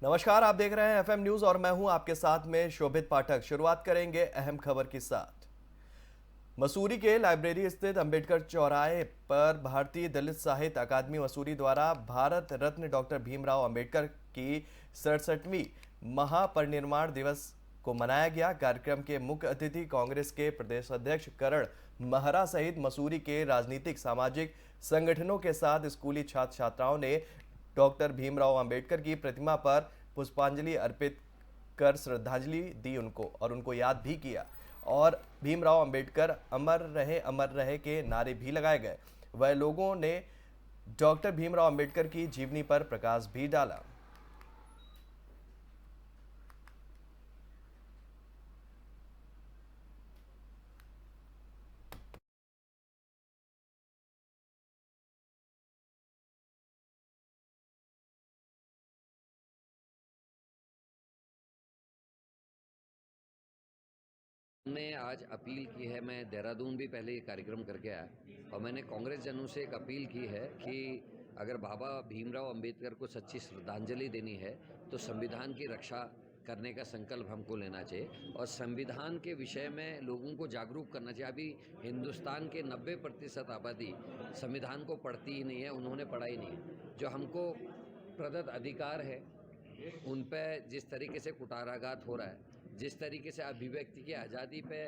नमस्कार, आप देख रहे हैं एफएम न्यूज और मैं हूं आपके साथ में शोभित पाठक। शुरुआत करेंगे अहम खबर के साथ। मसूरी के लाइब्रेरी स्थित अंबेडकर चौराहे पर भारतीय दलित साहित्य अकादमी मसूरी द्वारा भारत रत्न डॉक्टर भीमराव अंबेडकर की 67वीं महापरिनिर्वाण दिवस को मनाया गया। कार्यक्रम के मुख्य अतिथि कांग्रेस के प्रदेश अध्यक्ष करण महरा सहित मसूरी के राजनीतिक सामाजिक संगठनों के साथ स्कूली छात्र छात्राओं ने डॉक्टर भीमराव अंबेडकर की प्रतिमा पर पुष्पांजलि अर्पित कर श्रद्धांजलि दी उनको याद भी किया और भीमराव अंबेडकर अमर रहे के नारे भी लगाए गए। वह लोगों ने डॉक्टर भीमराव अंबेडकर की जीवनी पर प्रकाश भी डाला। ने आज अपील की है। मैं देहरादून भी पहले ये कार्यक्रम करके आया और मैंने कांग्रेस जनों से एक अपील की है कि अगर बाबा भीमराव अंबेडकर को सच्ची श्रद्धांजलि देनी है तो संविधान की रक्षा करने का संकल्प हमको लेना चाहिए और संविधान के विषय में लोगों को जागरूक करना चाहिए। अभी हिंदुस्तान के 90% आबादी संविधान को पढ़ती ही नहीं है, उन्होंने पढ़ा ही नहीं है। जो हमको प्रदत्त अधिकार है उन पर जिस तरीके से कुठाराघात हो रहा है, जिस तरीके से अभिव्यक्ति की आज़ादी पे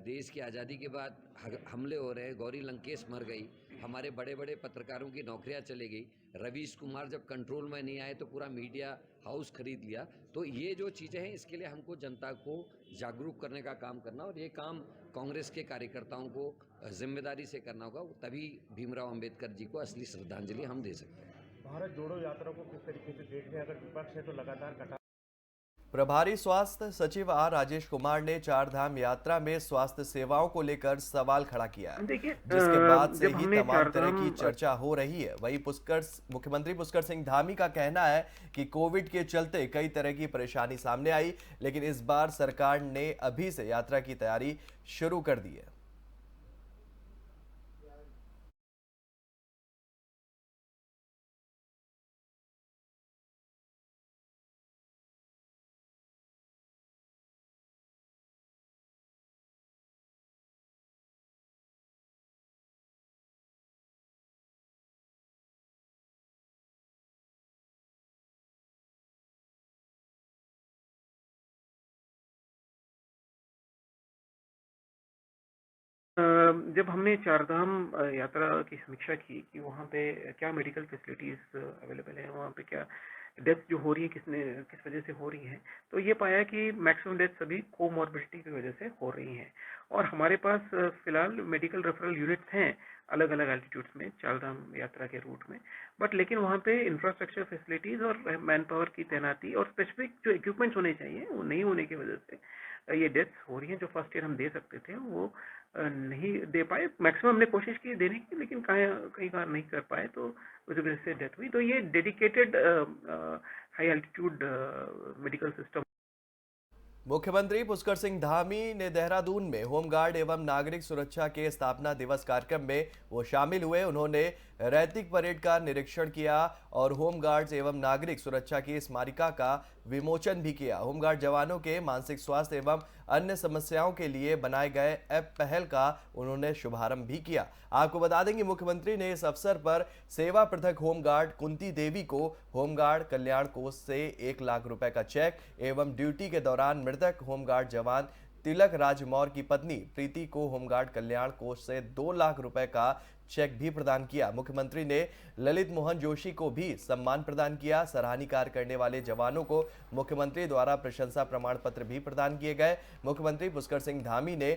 देश की आज़ादी के बाद हमले हो रहे हैं, गौरी लंकेश मर गई, हमारे बड़े बड़े पत्रकारों की नौकरियां चली गई, रवीश कुमार जब कंट्रोल में नहीं आए तो पूरा मीडिया हाउस खरीद लिया। तो ये जो चीज़ें हैं इसके लिए हमको जनता को जागरूक करने का काम करना और ये काम कांग्रेस के कार्यकर्ताओं को जिम्मेदारी से करना होगा, तभी भीमराव अंबेडकर जी को असली श्रद्धांजलि हम दे सकते हैं। भारत जोड़ो यात्रा को किस तरीके से देख रहे हैं? अगर विपक्ष है तो लगातार कटा। प्रभारी स्वास्थ्य सचिव आर राजेश कुमार ने चार धाम यात्रा में स्वास्थ्य सेवाओं को लेकर सवाल खड़ा किया है, देखिए, जिसके बाद से जब ही हमने तमाम तरह चारधाम की चर्चा हो रही है। वहीं मुख्यमंत्री पुष्कर सिंह धामी का कहना है कि कोविड के चलते कई तरह की परेशानी सामने आई, लेकिन इस बार सरकार ने अभी से यात्रा की तैयारी शुरू कर दी है। जब हमने चारधाम यात्रा की समीक्षा की कि वहाँ पे क्या मेडिकल फैसिलिटीज अवेलेबल है, वहाँ पे क्या डेथ जो हो रही है किस वजह से हो रही है, तो ये पाया कि मैक्सिमम डेथ सभी कोमॉर्बिडिटी की वजह से हो रही हैं। और हमारे पास फिलहाल मेडिकल रेफरल यूनिट्स हैं अलग अलग एल्टीट्यूड्स में चारधाम यात्रा के रूट में, बट लेकिन वहाँ पे इंफ्रास्ट्रक्चर फैसिलिटीज और मैन पावर की तैनाती और स्पेसिफिक जो इक्विपमेंट्स होने चाहिए वो नहीं होने की वजह से ये डेथ्स हो रही हैं। जो फर्स्ट ईयर हम दे सकते थे वो नहीं दे पाए। मैक्सिमम हमने कोशिश की देने की, लेकिन कई बार नहीं कर पाए, तो उस वजह से डेथ हुई। तो ये dedicated high altitude medical system. मुख्यमंत्री पुष्कर सिंह धामी ने देहरादून में होमगार्ड एवं नागरिक सुरक्षा के स्थापना दिवस कार्यक्रम में वो शामिल हुए। उन्होंने रैतिक परेड का निरीक्षण किया और होमगार्ड्स एवं नागरिक सुरक्षा की स्मारिका का विमोचन भी किया। होमगार्ड जवानों के मानसिक स्वास्थ्य एवं अन्य समस्याओं के लिए बनाए गए ऐप पहल का उन्होंने शुभारंभ भी किया। आपको बता दें कि मुख्यमंत्री ने इस अवसर पर सेवा पृथक होमगार्ड कुंती देवी को होमगार्ड कल्याण कोष से 1 लाख रुपए का चेक एवं ड्यूटी के दौरान मृतक होमगार्ड जवान तिलक राजमौर की पत्नी प्रीति को होमगार्ड कल्याण कोष से 2 लाख रुपए का चेक भी प्रदान किया। मुख्यमंत्री ने ललित मोहन जोशी को भी सम्मान प्रदान किया। सराहनीय कार्य करने वाले जवानों को मुख्यमंत्री द्वारा प्रशंसा प्रमाण पत्र भी प्रदान किए गए। मुख्यमंत्री पुष्कर सिंह धामी ने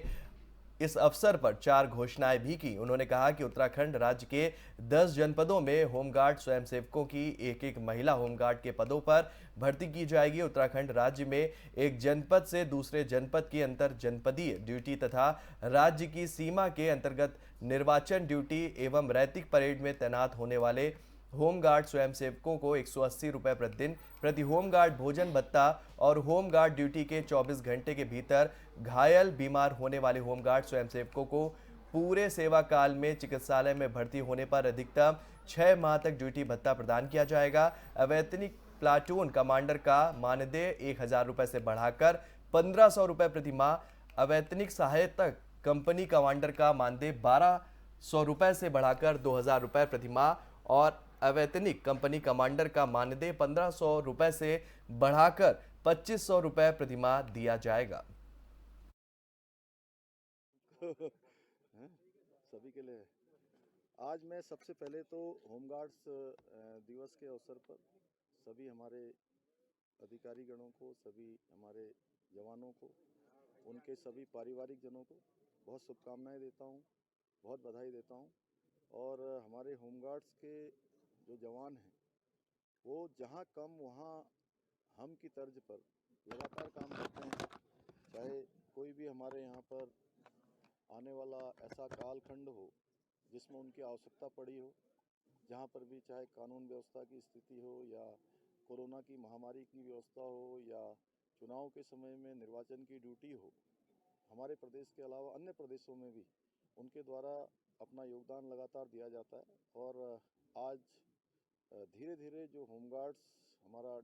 इस अवसर पर 4 घोषणाएं भी की। उन्होंने कहा कि उत्तराखंड राज्य के 10 जनपदों में होमगार्ड स्वयंसेवकों की एक महिला होमगार्ड के पदों पर भर्ती की जाएगी। उत्तराखंड राज्य में एक जनपद से दूसरे जनपद की अंतर जनपदीय ड्यूटी तथा राज्य की सीमा के अंतर्गत निर्वाचन ड्यूटी एवं रैतिक परेड में तैनात होने वाले होमगार्ड स्वयंसेवकों को 180 रुपये प्रतिदिन प्रति होमगार्ड भोजन भत्ता और होमगार्ड ड्यूटी के 24 घंटे के भीतर घायल बीमार होने वाले होमगार्ड स्वयंसेवकों को पूरे सेवा काल में चिकित्सालय में भर्ती होने पर अधिकतम 6 माह तक ड्यूटी भत्ता प्रदान किया जाएगा। अवैतनिक प्लाटून कमांडर का मानदेय 1,000 रुपए से बढ़ाकर 1,500 रुपए प्रति माह, अवैतनिक सहायक कंपनी कमांडर का मानदेय 1,200 रुपए से बढ़ाकर 2,000 रुपए प्रति माह और अवैतनिक कंपनी कमांडर का मानदेय 1,500 रुपए से बढ़ाकर 2,500 रुपए प्रति माह दिया जाएगा। हैं? सभी के लिए। आज मैं सबसे पहले तो होमगार्ड्स दिवस के अवसर पर सभी हमारे अधिकारी गणों को, सभी हमारे जवानों को, उनके सभी पारिवारिक जनों को बहुत शुभकामनाएं देता हूं, बहुत बधाई देता हूं। और हमारे होमगार्ड्स के जो जवान हैं वो जहां कम वहां हम की तर्ज पर लगातार काम करते हैं। चाहे कोई भी हमारे यहाँ पर आने वाला ऐसा कालखंड हो जिसमें उनकी आवश्यकता पड़ी हो, जहाँ पर भी चाहे कानून व्यवस्था की स्थिति हो या कोरोना की महामारी की व्यवस्था हो या चुनाव के समय में निर्वाचन की ड्यूटी हो, हमारे प्रदेश के अलावा अन्य प्रदेशों में भी उनके द्वारा अपना योगदान लगातार दिया जाता है। और आज धीरे धीरे जो होमगार्ड्स हमारा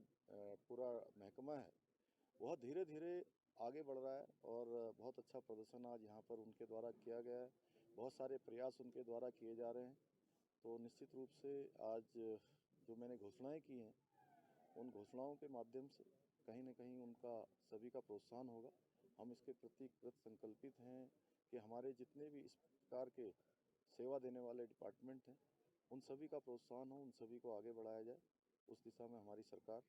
पूरा महकमा है वह धीरे धीरे आगे बढ़ रहा है और बहुत अच्छा प्रदर्शन आज यहाँ पर उनके द्वारा किया गया है। बहुत सारे प्रयास उनके द्वारा किए जा रहे हैं। तो निश्चित रूप से आज जो मैंने घोषणाएं की हैं उन घोषणाओं के माध्यम से कहीं न कहीं उनका सभी का प्रोत्साहन होगा। हम इसके प्रति कृत संकल्पित हैं कि हमारे जितने भी इस प्रकार के सेवा देने वाले डिपार्टमेंट हैं उन सभी का प्रोत्साहन हो, उन सभी को आगे बढ़ाया जाए। उस दिशा में हमारी सरकार